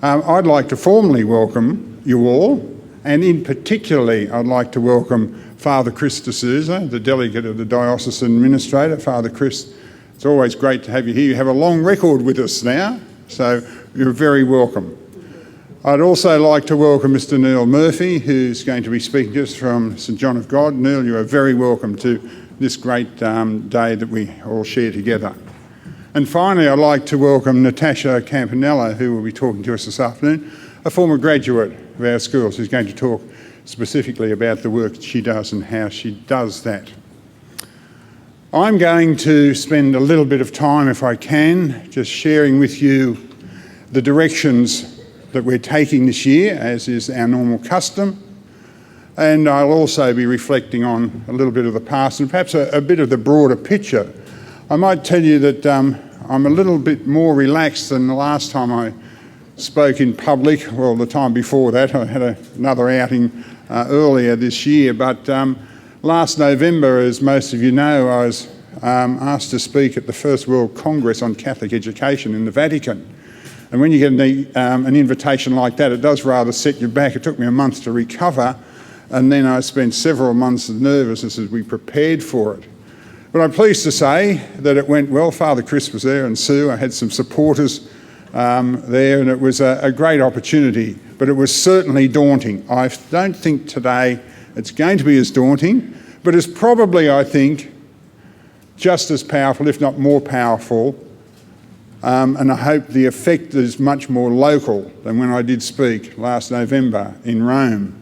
I'd like to formally welcome you all, and in particularly I'd like to welcome Father Chris D'Souza, the delegate of the Diocesan Administrator. Father Chris, it's always great to have you here. You have a long record with us now, so you're very welcome. I'd also like to welcome Mr. Neil Murphy, who's going to be speaking to us from St John of God. Neil, you are very welcome to this great day that we all share together. And finally, I'd like to welcome Natasha Campanella, who will be talking to us this afternoon, a former graduate of our schools, who's going to talk specifically about the work she does and how she does that. I'm going to spend a little bit of time, if I can, just sharing with you the directions that we're taking this year, as is our normal custom. And I'll also be reflecting on a little bit of the past and perhaps a bit of the broader picture. I might tell you that I'm a little bit more relaxed than the last time I spoke in public. Well, the time before that, I had another outing earlier this year. But last November, as most of you know, I was asked to speak at the First World Congress on Catholic Education in the Vatican. And when you get an invitation like that, it does rather set you back. It took me a month to recover, and then I spent several months of nervousness as we prepared for it. But I'm pleased to say that it went well. Father Chris was there and Sue. I had some supporters there, and it was a great opportunity, but it was certainly daunting. I don't think today it's going to be as daunting, but it's probably, I think, just as powerful, if not more powerful. And I hope the effect is much more local than when I did speak last November in Rome.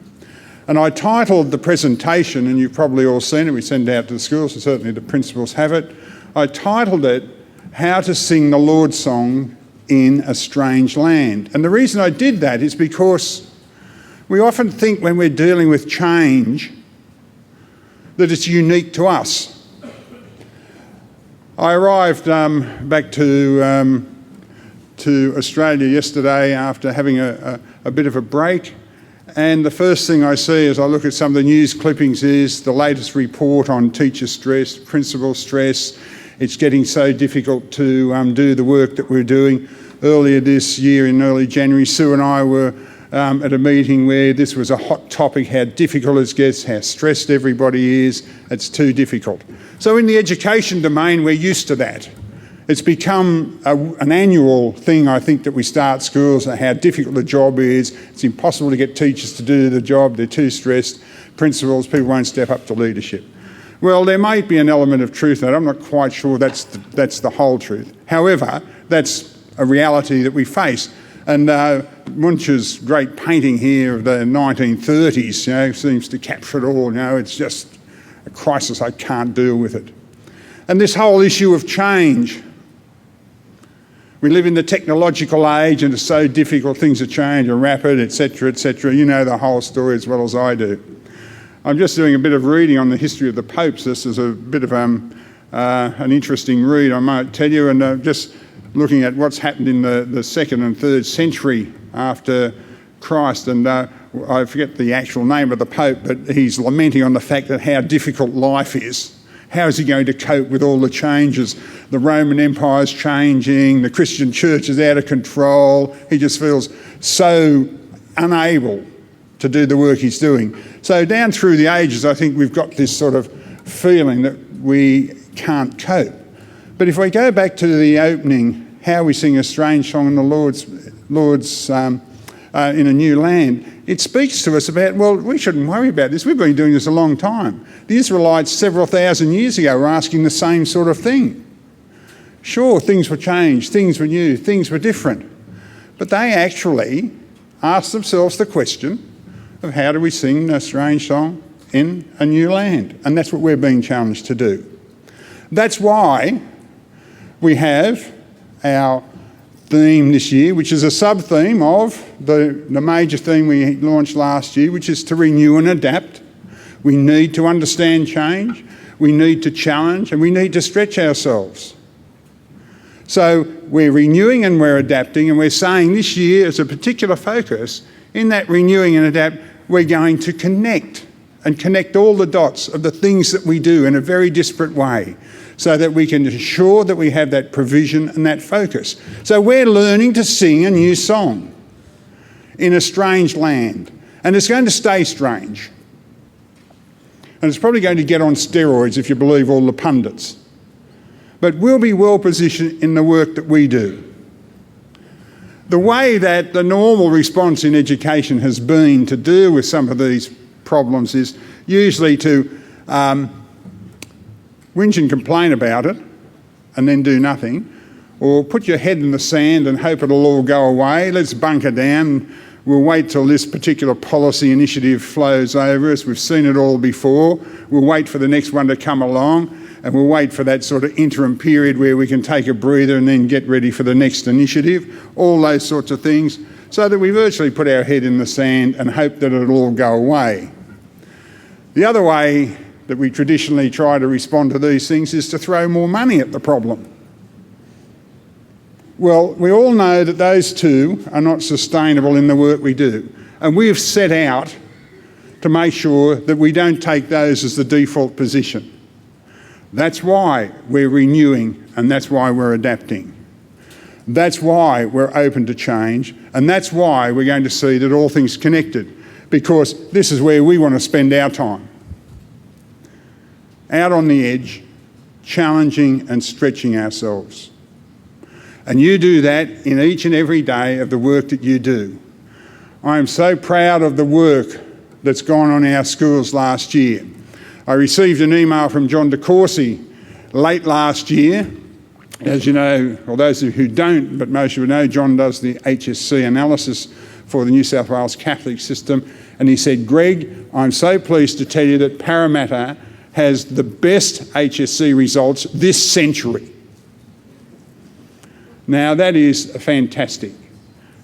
And I titled the presentation, and you've probably all seen it, we send it out to the schools, and certainly the principals have it. I titled it, How to Sing the Lord's Song in a Strange Land. And the reason I did that is because we often think when we're dealing with change that it's unique to us. I arrived back to Australia yesterday after having a bit of a break, and the first thing I see as I look at some of the news clippings is the latest report on teacher stress, principal stress. It's getting so difficult to do the work that we're doing. Earlier this year, in early January, Sue and I were at a meeting where this was a hot topic, how difficult it gets, how stressed everybody is. It's too difficult. So in the education domain, we're used to that. It's become an annual thing, I think, that we start schools and how difficult the job is. It's impossible to get teachers to do the job. They're too stressed. Principals, people won't step up to leadership. Well, there might be an element of truth in that. I'm not quite sure that's the whole truth. However, that's a reality that we face. And Munch's great painting here of the 1930s, seems to capture it all. It's just a crisis. I can't deal with it. And this whole issue of change. We live in the technological age, and it's so difficult. Things are changing, are rapid, etc., etc. You know the whole story as well as I do. I'm just doing a bit of reading on the history of the popes. This is a bit of an interesting read, I might tell you, and just looking at what's happened in the 2nd and 3rd century after Christ. And I forget the actual name of the Pope, but he's lamenting on the fact that how difficult life is. How is he going to cope with all the changes? The Roman Empire's changing, the Christian church is out of control. He just feels so unable to do the work he's doing. So down through the ages, I think we've got this sort of feeling that we can't cope. But if we go back to the opening, how we sing a strange song in the Lord's in a new land, it speaks to us about, well, we shouldn't worry about this. We've been doing this a long time. The Israelites several thousand years ago were asking the same sort of thing. Sure, things were changed, things were new, things were different. But they actually asked themselves the question of how do we sing a strange song in a new land? And that's what we're being challenged to do. That's why we have our theme this year, which is a sub-theme of the major theme we launched last year, which is to renew and adapt. We need to understand change, we need to challenge, and we need to stretch ourselves. So we're renewing and we're adapting, and we're saying this year as a particular focus, in that renewing and adapt, we're going to connect all the dots of the things that we do in a very disparate way, so that we can ensure that we have that provision and that focus. So we're learning to sing a new song. in a strange land. And it's going to stay strange. And it's probably going to get on steroids if you believe all the pundits. But we'll be well positioned in the work that we do. The way that the normal response in education has been to deal with some of these problems is usually to whinge and complain about it and then do nothing, or put your head in the sand and hope it'll all go away. Let's bunker down. We'll wait till this particular policy initiative flows over us. We've seen it all before. We'll wait for the next one to come along, and we'll wait for that sort of interim period where we can take a breather and then get ready for the next initiative, all those sorts of things, so that we virtually put our head in the sand and hope that it'll all go away. The other way that we traditionally try to respond to these things is to throw more money at the problem. Well, we all know that those two are not sustainable in the work we do, and we have set out to make sure that we don't take those as the default position. That's why we're renewing, and that's why we're adapting. That's why we're open to change, and that's why we're going to see that all things connected, because this is where we want to spend our time. Out on the edge, challenging and stretching ourselves. And you do that in each and every day of the work that you do. I am so proud of the work that's gone on in our schools last year. I received an email from John DeCourcy late last year. As you know, or those of you who don't, but most of you know, John does the HSC analysis for the New South Wales Catholic system. And he said, Greg, I'm so pleased to tell you that Parramatta has the best HSC results this century. Now, that is fantastic.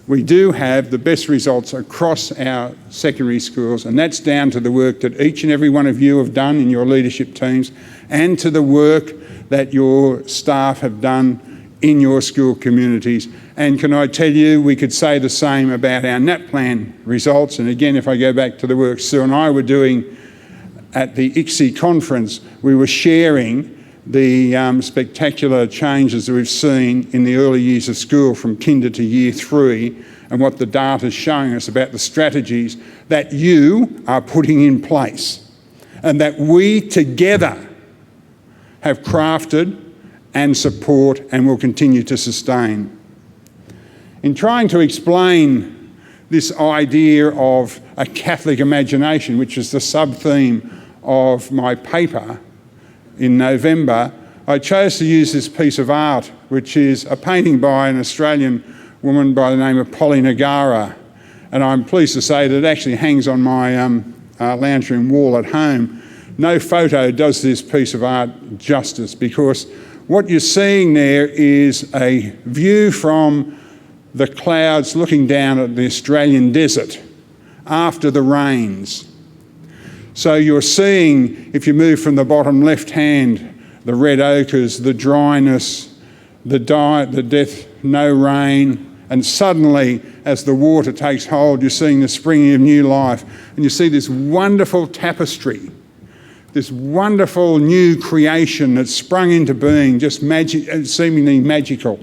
We do have the best results across our secondary schools, and that's down to the work that each and every one of you have done in your leadership teams, and to the work that your staff have done in your school communities. And can I tell you, we could say the same about our NAPLAN results. And again, if I go back to the work Sue and I were doing at the ICSI conference, we were sharing the spectacular changes that we've seen in the early years of school from kinder to year 3, and what the data is showing us about the strategies that you are putting in place and that we together have crafted and support and will continue to sustain. In trying to explain this idea of a Catholic imagination, which is the sub-theme of my paper, in November, I chose to use this piece of art, which is a painting by an Australian woman by the name of Polly Nagara. And I'm pleased to say that it actually hangs on my lounge room wall at home. No photo does this piece of art justice, because what you're seeing there is a view from the clouds looking down at the Australian desert after the rains. So you're seeing, if you move from the bottom left hand, the red ochres, the dryness, the death, no rain, and suddenly as the water takes hold, you're seeing the springing of new life, and you see this wonderful tapestry, this wonderful new creation that's sprung into being, just seemingly magical.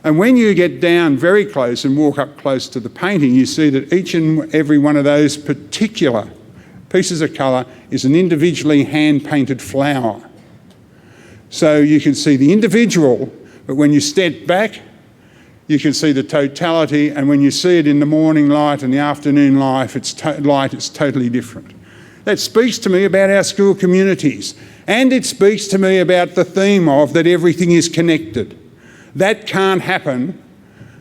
And when you get down very close and walk up close to the painting, you see that each and every one of those particular pieces of colour is an individually hand-painted flower. So you can see the individual, but when you step back, you can see the totality, and when you see it in the morning light and the afternoon light, it's totally different. That speaks to me about our school communities, and it speaks to me about the theme of that everything is connected. That can't happen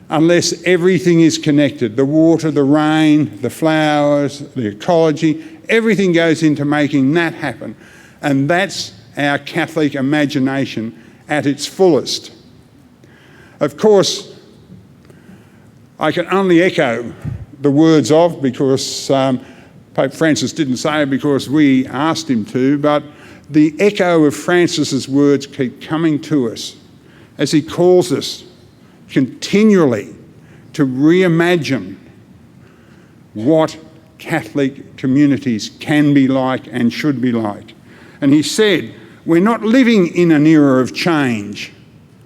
unless everything is connected. The water, the rain, the flowers, the ecology, everything goes into making that happen. And that's our Catholic imagination at its fullest. Of course, I can only echo the words of, because Pope Francis didn't say it because we asked him to, but the echo of Francis's words keep coming to us as he calls us continually to reimagine what Catholic communities can be like and should be like. And he said, we're not living in an era of change.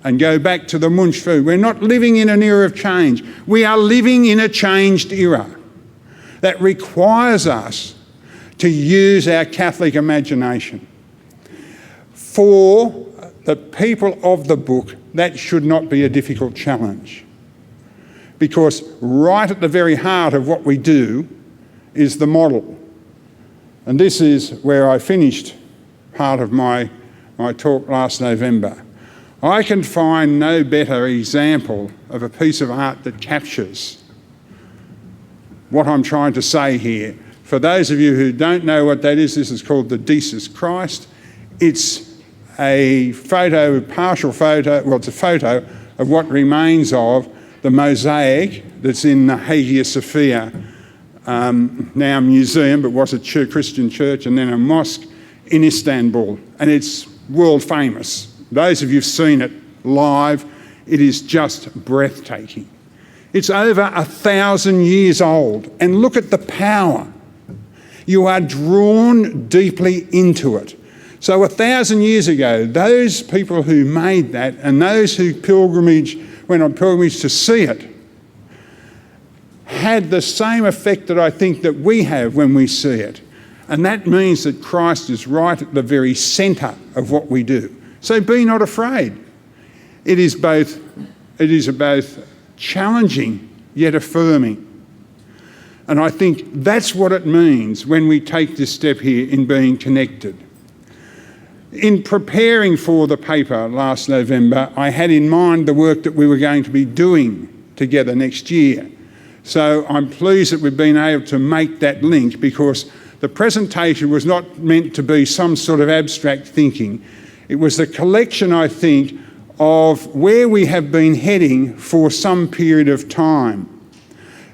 and go back to the Munch food. We're not living in an era of change. We are living in a changed era that requires us to use our Catholic imagination. For the people of the book, that should not be a difficult challenge, because right at the very heart of what we do is the model. And this is where I finished part of my talk last November. I can find no better example of a piece of art that captures what I'm trying to say here. For those of you who don't know what that is, this is called the Jesus Christ. It's a photo, partial photo, well, it's a photo of what remains of the mosaic that's in the Hagia Sophia, now museum, but was a Christian church, and then a mosque in Istanbul. And it's world famous. Those of you who've seen it live, it is just breathtaking. It's over 1,000 years old, and look at the power. You are drawn deeply into it. So 1,000 years ago, those people who made that and those who went on pilgrimage to see it had the same effect that I think that we have when we see it. And that means that Christ is right at the very centre of what we do. So be not afraid. It is both challenging yet affirming. And I think that's what it means when we take this step here in being connected. In preparing for the paper last November, I had in mind the work that we were going to be doing together next year. So I'm pleased that we've been able to make that link, because the presentation was not meant to be some sort of abstract thinking. It was a collection, I think, of where we have been heading for some period of time.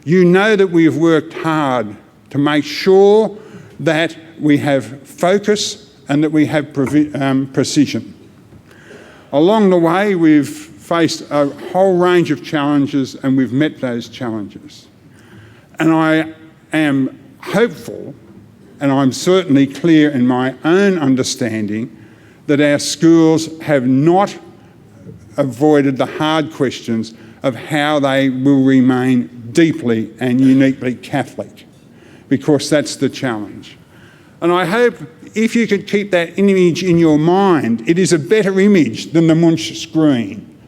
You know that we have worked hard to make sure that we have focus and that we have precision. Along the way, we've faced a whole range of challenges, and we've met those challenges. And I am hopeful, and I'm certainly clear in my own understanding, that our schools have not avoided the hard questions of how they will remain deeply and uniquely Catholic, because that's the challenge. And I hope if you could keep that image in your mind, it is a better image than the Munch scream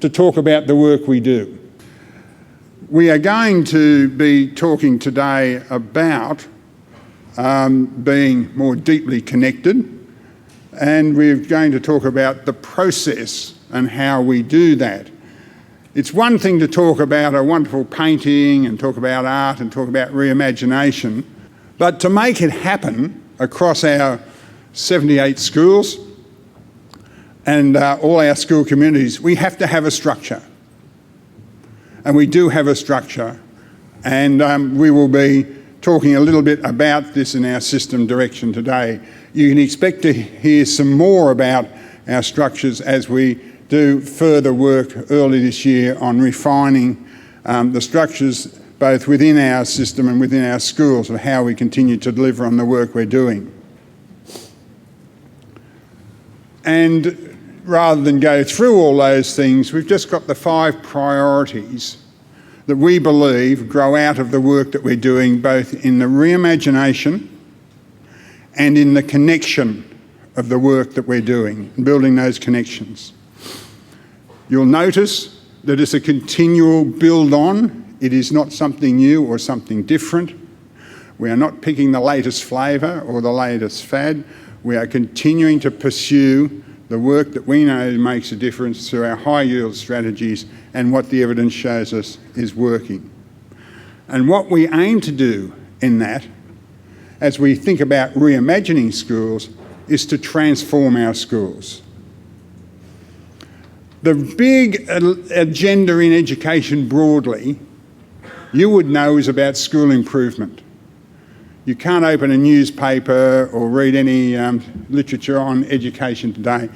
to talk about the work we do. We are going to be talking today about being more deeply connected, and we're going to talk about the process and how we do that. It's one thing to talk about a wonderful painting and talk about art and talk about reimagination, but to make it happen across our 78 schools and all our school communities, we have to have a structure. And we do have a structure, and we will be talking a little bit about this in our system direction today. You can expect to hear some more about our structures as we do further work early this year on refining the structures both within our system and within our schools of how we continue to deliver on the work we're doing. And rather than go through all those things, we've just got the 5 priorities that we believe grow out of the work that we're doing, both in the reimagination and in the connection of the work that we're doing, and building those connections. You'll notice that it's a continual build on. It is not something new or something different. We are not picking the latest flavour or the latest fad. We are continuing to pursue the work that we know makes a difference through our high yield strategies and what the evidence shows us is working. And what we aim to do in that, as we think about reimagining schools, is to transform our schools. The big agenda in education broadly, you would know, is about school improvement. You can't open a newspaper or read any literature on education today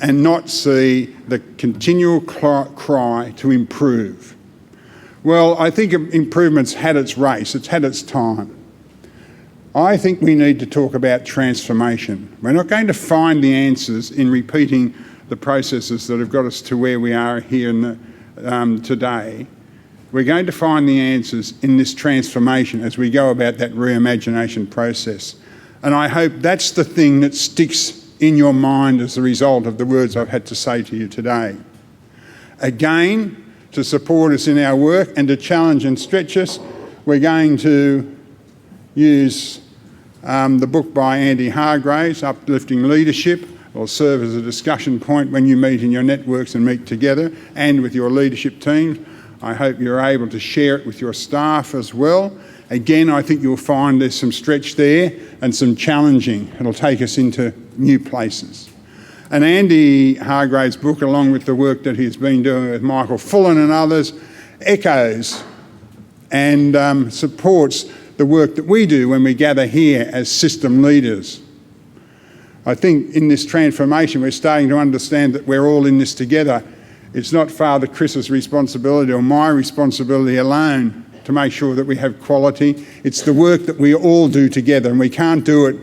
and not see the continual cry to improve. Well, I think improvement's had its race, it's had its time. I think we need to talk about transformation. We're not going to find the answers in repeating the processes that have got us to where we are here today, we're going to find the answers in this transformation as we go about that reimagination process. And I hope that's the thing that sticks in your mind as a result of the words I've had to say to you today. Again, to support us in our work and to challenge and stretch us, we're going to use the book by Andy Hargraves, Uplifting Leadership. Will serve as a discussion point when you meet in your networks and meet together and with your leadership team. I hope you're able to share it with your staff as well. Again, I think you'll find there's some stretch there and some challenging. It'll take us into new places. And Andy Hargraves' book, along with the work that he's been doing with Michael Fullen and others, echoes and supports the work that we do when we gather here as system leaders. I think in this transformation we're starting to understand that we're all in this together. It's not Father Chris's responsibility or my responsibility alone to make sure that we have quality. It's the work that we all do together, and we can't do it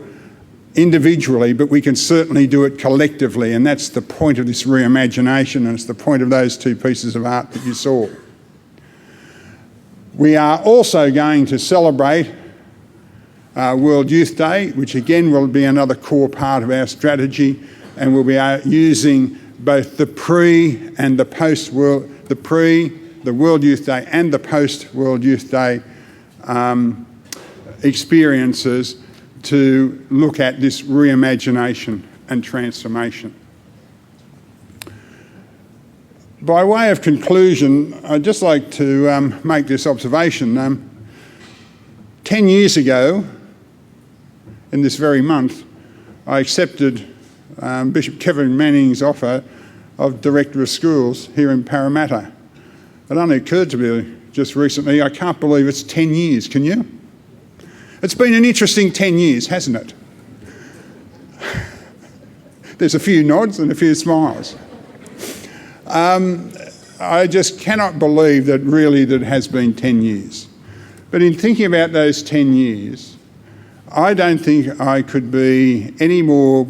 individually, but we can certainly do it collectively, and that's the point of this reimagination, and it's the point of those two pieces of art that you saw. We are also going to celebrate World Youth Day, which again will be another core part of our strategy, and we'll be using both the pre and the post-World, the World Youth Day and the post-World Youth Day experiences to look at this reimagination and transformation. By way of conclusion, I'd just like to make this observation. 10 years ago, in this very month, I accepted Bishop Kevin Manning's offer of Director of Schools here in Parramatta. It only occurred to me just recently, I can't believe it's 10 years, can you? It's been an interesting 10 years, hasn't it? There's a few nods and a few smiles. I just cannot believe that really that it has been 10 years. But in thinking about those 10 years, I don't think I could be any more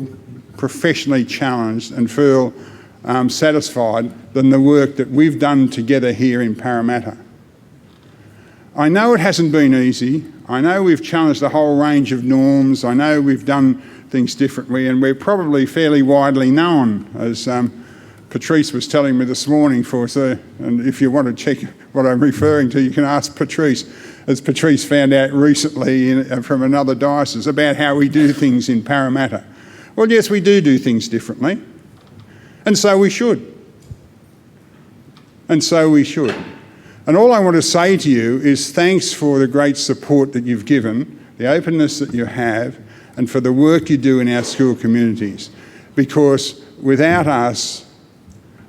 professionally challenged and feel satisfied than the work that we've done together here in Parramatta. I know it hasn't been easy. I know we've challenged a whole range of norms. I know we've done things differently, and we're probably fairly widely known, as Patrice was telling me this morning, and if you want to check what I'm referring to, you can ask Patrice, as Patrice found out recently from another diocese about how we do things in Parramatta. Well, yes, we do things differently, and so we should. And so we should. And all I want to say to you is thanks for the great support that you've given, the openness that you have, and for the work you do in our school communities. Because without us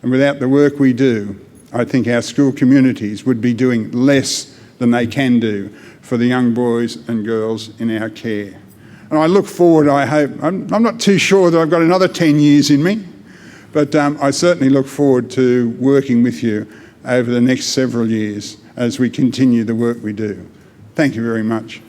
and without the work we do, I think our school communities would be doing less than they can do for the young boys and girls in our care. And I look forward, I hope, I'm not too sure that I've got another 10 years in me, but I certainly look forward to working with you over the next several years as we continue the work we do. Thank you very much.